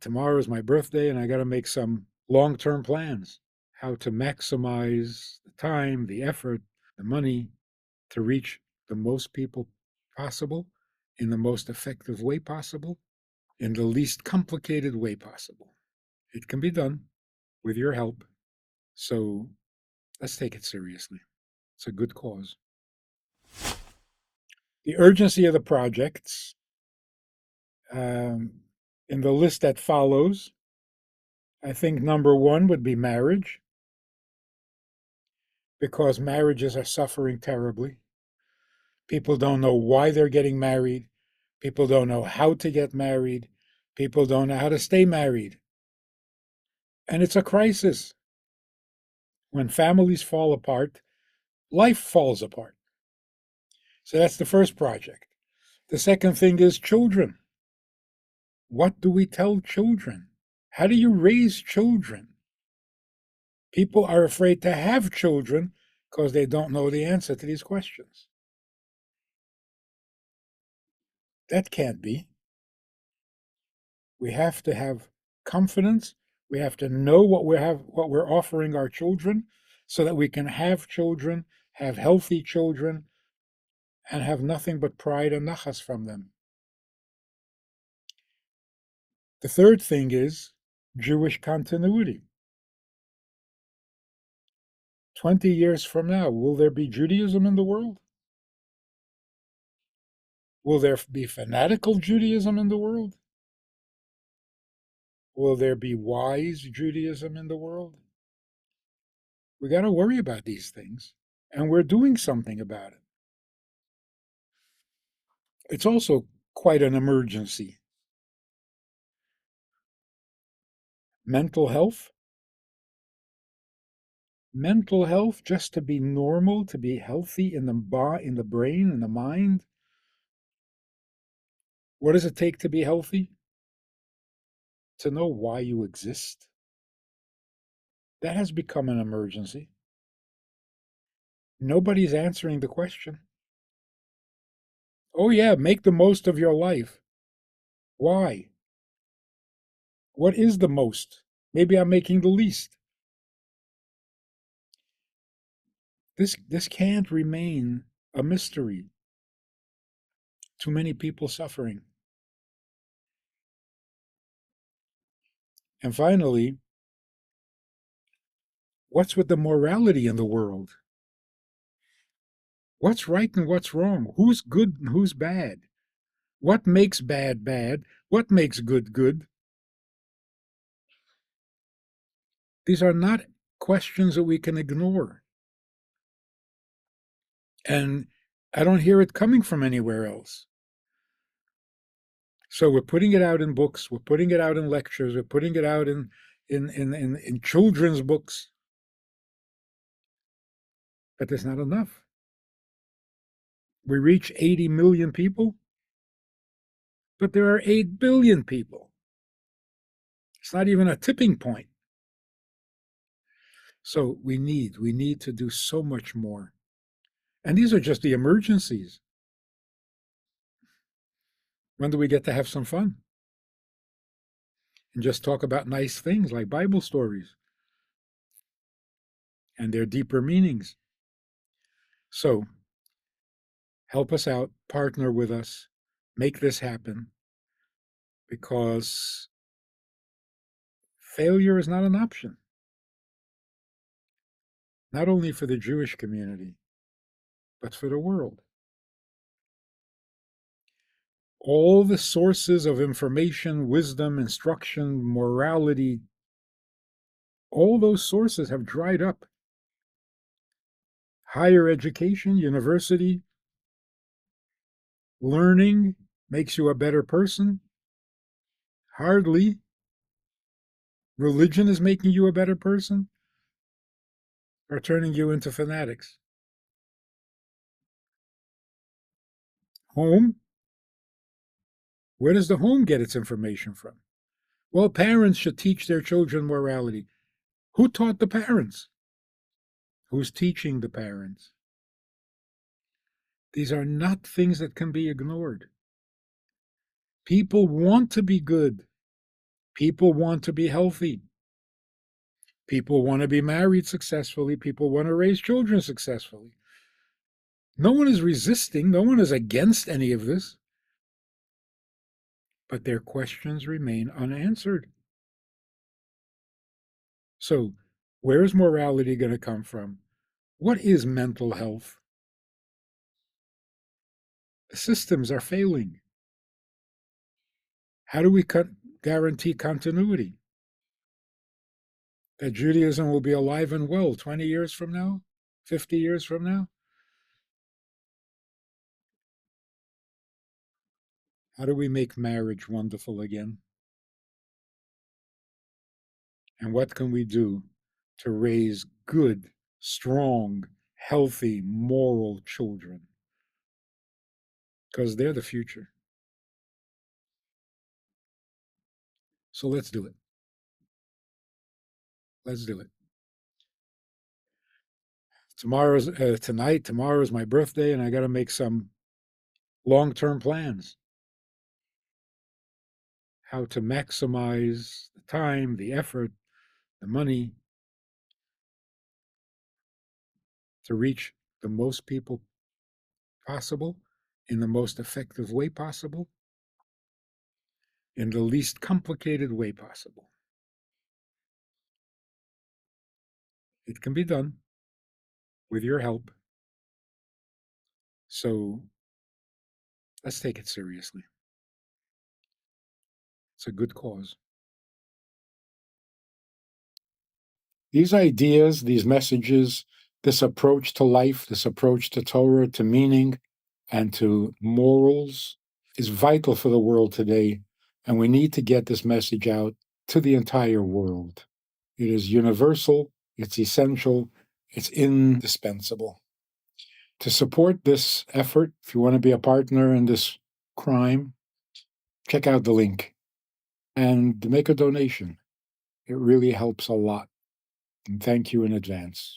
Tomorrow is my birthday, and I got to make some long-term plans. How to maximize the time, the effort, the money to reach the most people possible in the most effective way possible, in the least complicated way possible. It can be done with your help. So let's take it seriously. It's a good cause. The urgency of the projects um, in the list that follows, I think number one would be marriage, because marriages are suffering terribly. People don't know why they're getting married. People don't know how to get married. People don't know how to stay married. And it's a crisis. When families fall apart, life falls apart. So that's the first project. The second thing is children. What do we tell children? How do you raise children? People are afraid to have children because they don't know the answer to these questions. That can't be. We have to have confidence. We have to know what we're offering our children so that we can have children, have healthy children, and have nothing but pride and nachas from them. The third thing is Jewish continuity. 20 years from now, will there be Judaism in the world? Will there be fanatical Judaism in the world? Will there be wise Judaism in the world? We got to worry about these things, and we're doing something about it. It's also quite an emergency. Mental health. Mental health, just to be normal, to be healthy in the brain, in the mind. What does it take to be healthy? To know why you exist. That has become an emergency. Nobody's answering the question. Oh, yeah, make the most of your life. Why? What is the most? Maybe I'm making the least. This can't remain a mystery. Too many people suffering. And finally, what's with the morality in the world? What's right and what's wrong? Who's good and who's bad? What makes bad bad? What makes good good? These are not questions that we can ignore. And I don't hear it coming from anywhere else. So we're putting it out in books, we're putting it out in lectures, we're putting it out in children's books. But there's not enough. We reach 80 million people, but there are 8 billion people. It's not even a tipping point. So we need to do so much more. And these are just the emergencies. When do we get to have some fun? And just talk about nice things like Bible stories and their deeper meanings. So help us out, partner with us, make this happen, because failure is not an option, not only for the Jewish community, but for the world. All the sources of information, wisdom, instruction, morality, all those sources have dried up. Higher education, university, learning makes you a better person? Hardly. Religion is making you a better person or turning you into fanatics? Home? Where does the home get its information from? Well, parents should teach their children morality. Who taught the parents? Who's teaching the parents? These are not things that can be ignored. People want to be good. People want to be healthy. People want to be married successfully. People want to raise children successfully. No one is resisting. No one is against any of this. But their questions remain unanswered. So, where is morality going to come from? What is mental health? The systems are failing. How do we guarantee continuity? That Judaism will be alive and well 20 years from now, 50 years from now? How do we make marriage wonderful again? And what can we do to raise good, strong, healthy, moral children? Because they're the future. So let's do it. Let's do it. Tomorrow is my birthday, and I got to make some long-term plans. How to maximize the time, the effort, the money to reach the most people possible in the most effective way possible, in the least complicated way possible. It can be done with your help. So let's take it seriously. It's a good cause. These ideas, these messages, this approach to life, this approach to Torah, to meaning, and to morals is vital for the world today. And we need to get this message out to the entire world. It is universal, it's essential, it's indispensable. To support this effort, if you want to be a partner in this crime, check out the link and make a donation. It really helps a lot. And thank you in advance.